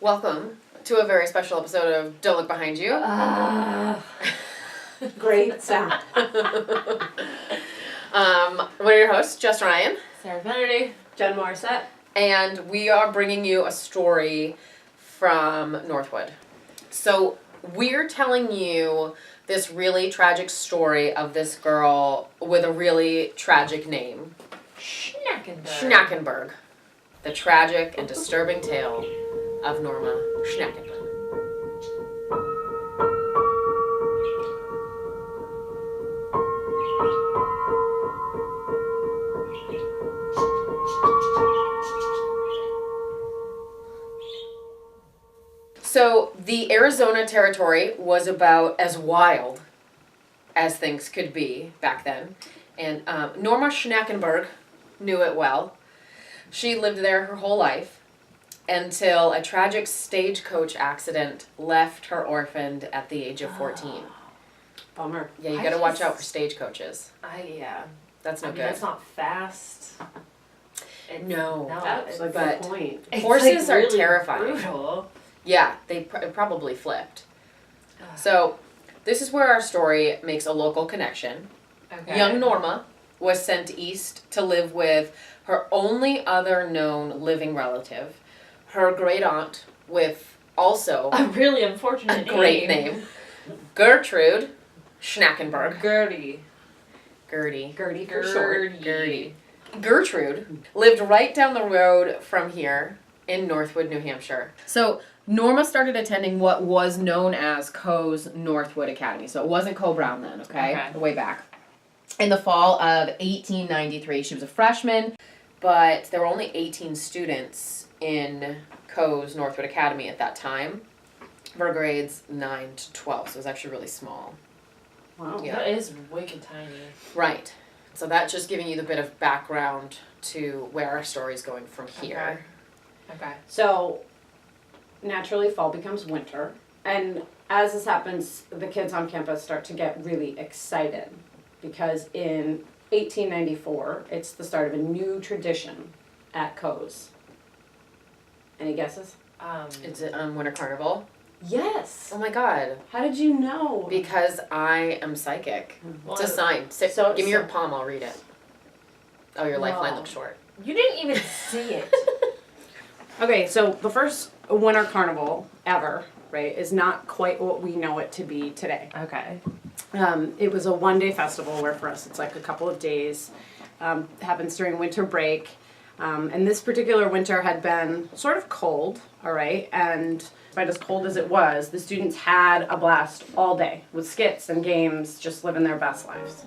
Welcome to a very special episode of Don't Look Behind You. Great sound. We're your hosts, Jess Ryan. Sarah Kennedy. Jen Morissette. And we are bringing you a story from Northwood. So we're telling you this really tragic story of this girl with a really tragic name. Schnackenburg. The tragic and disturbing tale of Norma Schnackenburg. So the Arizona territory was about as wild as things could be back then. And Norma Schnackenburg knew it well. She lived there her whole life until a tragic stagecoach accident left her orphaned at the age of 14. Bummer. Yeah, you gotta watch out for stagecoaches. Yeah. That's no good. That's not fast. No. That's a good point. Horses are really terrifying. Brutal. Yeah, they probably flipped. So, this is where our story makes a local connection. Okay. Young Norma was sent east to live with her only other known living relative, her great aunt, with also a really unfortunate great name, Gertrude Schnackenburg. Gertie For short. Gertie. Gertrude lived right down the road from here in Northwood, New Hampshire. So Norma started attending what was known as Coe's Northwood Academy. So it wasn't Coe-Brown then, okay? Way back. In the fall of 1893, she was a freshman, but there were only 18 students in Coe's Northwood Academy at that time for grades 9 to 12, so it was actually really small. Wow. Yeah. That is wicked tiny. Right. So that's just giving you the bit of background to where our story's going from here. Okay. So, naturally, fall becomes winter. And as this happens, the kids on campus start to get really excited. Because in 1894, it's the start of a new tradition at Coe's. Any guesses? Is it Winter Carnival? Yes. Oh my god. How did you know? Because I am psychic. Well, It's a sign. Give me your palm, I'll read it. Oh, your lifeline looks short. You didn't even see it. Okay, so the first winter carnival ever, right, is not quite what we know it to be today. Okay. It was a one-day festival where for us it's like a couple of days. Happens during winter break. And this particular winter had been sort of cold, all right? And despite as cold as it was, the students had a blast all day with skits and games, just living their best lives.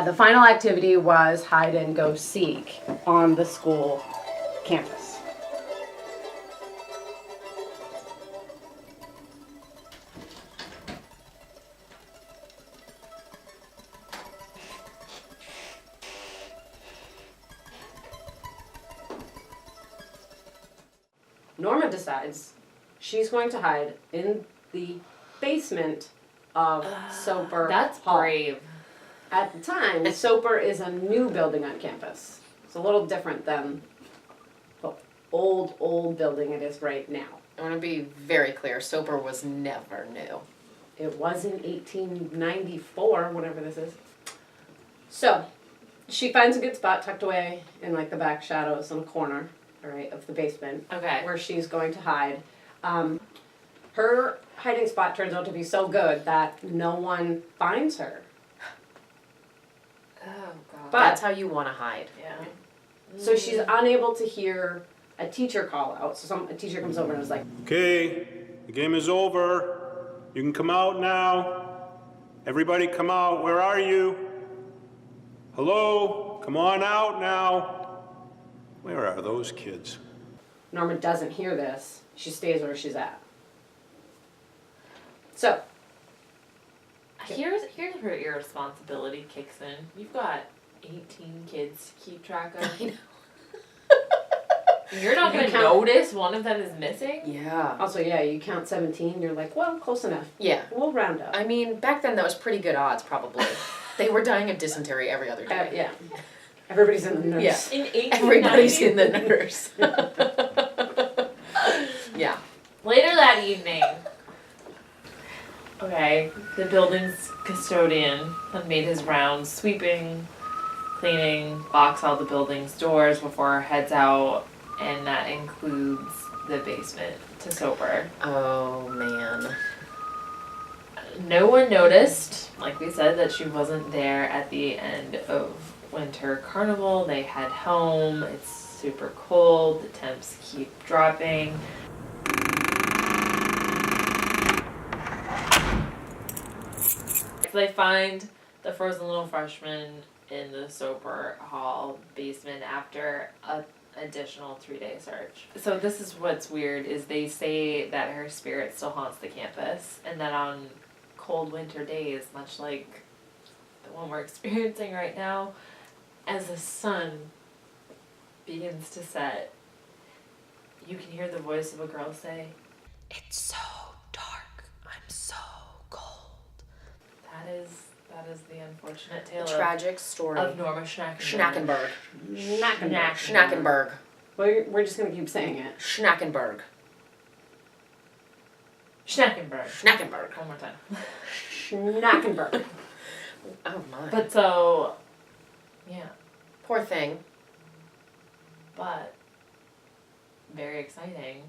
The final activity was hide and go seek on the school campus. Norma decides she's going to hide in the basement of Soper That's Hall. brave. At the time, Soper is a new building on campus. It's a little different than the old building it is right now. I want to be very clear. Soper was never new. It was in 1894, whatever this is. So, she finds a good spot tucked away in like the back shadows in a corner, all right, of the basement. Okay. Where she's going to hide. Her hiding spot turns out to be so good that no one finds her. Oh, God. But That's how you want to hide. Yeah. so she's unable to hear a teacher call out. So a teacher comes over and is like, Okay, the game is over. You can come out now. Everybody come out. Where are you? Hello? Come on out now. Where are those kids? Norma doesn't hear this. She stays where she's at. So, Here's where irresponsibility kicks in. You've got 18 kids to keep track of. I know. You're not You gonna count- notice one of them is missing? Yeah. Also, yeah, you count 17, you're like, well, close enough. Yeah. We'll round up. I mean, back then that was pretty good odds, probably. They were dying of dysentery every other day. Yeah. Everybody's in the nurse. Yeah. In 1890? Everybody's in the nurse. Yeah. Later that evening, okay, the building's custodian had made his rounds, sweeping, cleaning, locks all the building's doors before he heads out, and that includes the basement to Soper. Oh, man. No one noticed, like we said, that she wasn't there at the end of winter carnival. They head home. It's super cold. The temps keep dropping. So they find the frozen little freshman in the Soper Hall basement after a additional 3-day search. So this is what's weird is they say that her spirit still haunts the campus and that on cold winter days, much like the one we're experiencing right now, as the sun begins to set, you can hear the voice of a girl say, "It's so dark. I'm so cold." That is the unfortunate tale Tragic story. of Norma Schnackenburg. Schnackenberg. Schnackenberg. We're just going to keep saying it. Schnackenberg. Schnackenburg. Schnackenberg. One more time. Schnackenburg. Oh, my. But so, yeah, Poor thing. but very exciting.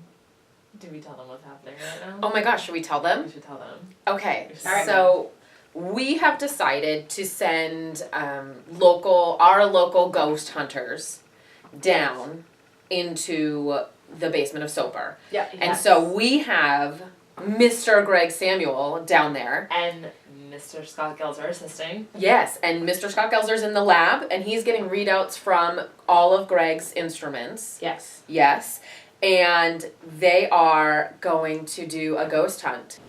Do we tell them what's happening right now? Oh, my gosh. Should we tell them? We should tell them. Okay, All right. so we have decided to send our local ghost hunters down into the basement of Soper. Yeah. And so we have Mr. Greg Samuel down there. And Mr. Scott Gelzer assisting. Yes, and Mr. Scott Gelzer's in the lab, and he's getting readouts from all of Greg's instruments. Yes. Yes, and they are going to do a ghost hunt.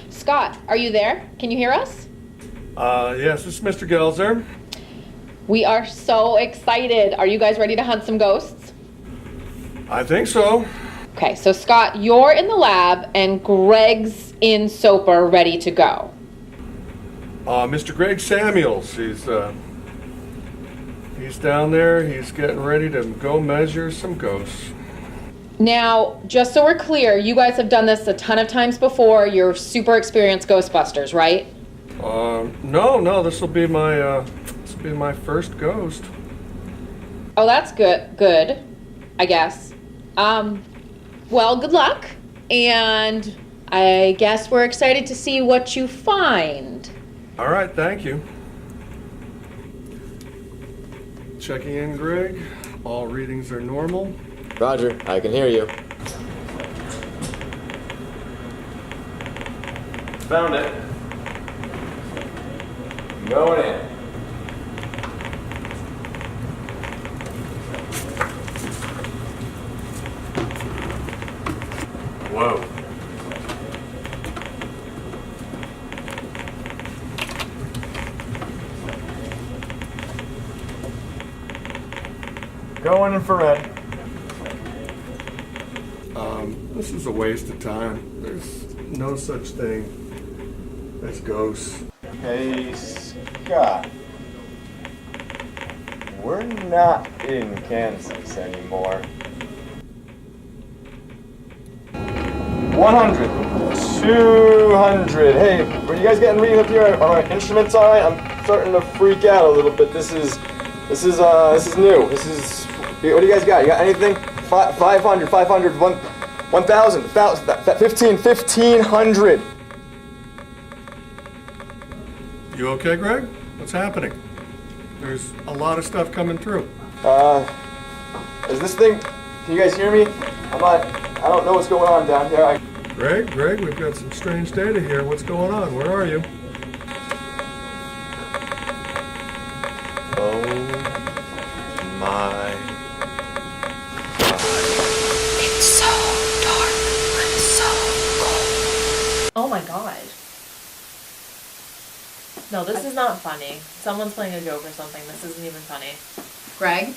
Scott, are you there? Can you hear us? Yes, this is Mr. Gelzer. We are so excited. Are you guys ready to hunt some ghosts? I think so. Okay, so Scott, you're in the lab and Greg's in Soper ready to go. Mr. Greg Samuels, he's down there. He's getting ready to go measure some ghosts. Now, just so we're clear, you guys have done this a ton of times before. You're super experienced Ghostbusters, right? No, this will be my first ghost. Oh, that's good, I guess. Well, good luck. And I guess we're excited to see what you find. All right, thank you. Checking in, Greg. All readings are normal. Roger, I can hear you. Found it. Going in. Whoa. Going infrared. This is a waste of time. There's no such thing as ghosts. Hey, Scott. We're not in Kansas anymore. 100. 200. Hey, were you guys getting reading up here? Are our instruments alright? I'm starting to freak out a little bit. This is new. What do you guys got? You got anything? 500, 1,000, 1,500. You okay, Greg? What's happening? There's a lot of stuff coming through. Is this thing, can you guys hear me? I don't know what's going on down here. Greg, we've got some strange data here. What's going on? Where are you? Oh my God. It's so dark. I'm so cold. Oh my god. No, this is not funny. Someone's playing a joke or something. This isn't even funny. Greg?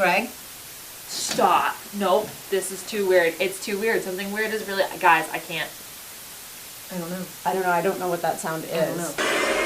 Greg? Stop. Nope. This is too weird. It's too weird. Something weird is really. Guys, I can't. I don't know. I don't know. I don't know what that sound is. I don't know.